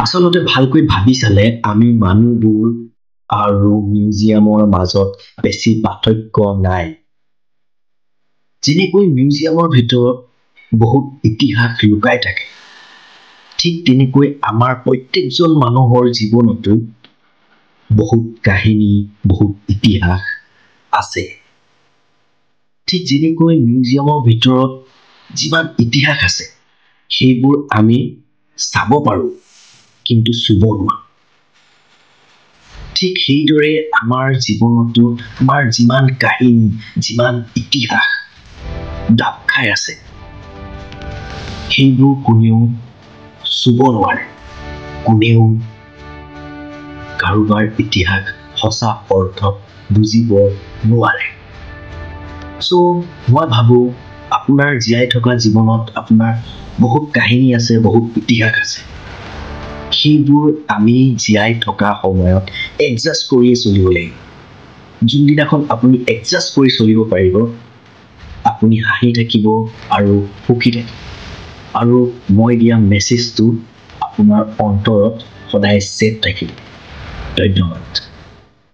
আচলতে ভালকৈ ভাবি চালে আমি মানুহবোৰ আৰু মিউজিয়ামৰ মাজত বেছি পাৰ্থক্য নাই যেনেকৈ মিউজিয়ামৰ ভিতৰত বহুত ইতিহাস লুকাই থাকে ঠিক তেনেকৈ আমাৰ প্ৰত্যেকজন মানুহৰ জীৱনতো বহুত কাহিনী বহুত ইতিহাস আছে ঠিক যেনেকৈ মিউজিয়ামৰ ভিতৰত যিমান ইতিহাস আছে সেইবোৰ আমি চাব পাৰো কিন্তু চুব নোৱাৰো ঠিক সেইদৰে আমাৰ জীৱনতো আমাৰ যিমান কাহিনী যিমান ইতিহাস ডাব খাই আছে সেইবোৰ কোনেও চুব নোৱাৰে কোনেও কাৰোবাৰ ইতিহাস সঁচা অৰ্থত বুজিব নোৱাৰে সো মই ভাবো আপোনাৰ জীয়াই থকা জীৱনত আপোনাৰ বহুত কাহিনী আছে বহুত ইতিহাস আছে সেইবোৰ আমি জীয়াই থকা সময়ত এডজাষ্ট কৰি চলিব লাগিব যোনদিনাখন আপুনি এডজাষ্ট কৰি চলিব পাৰিব আপুনি হাঁহি থাকিব আৰু সুখী থাকিব আৰু মই দিয়া মেছেজটো আপোনাৰ অন্তৰত সদায় সেট থাকিব ধন্যবাদ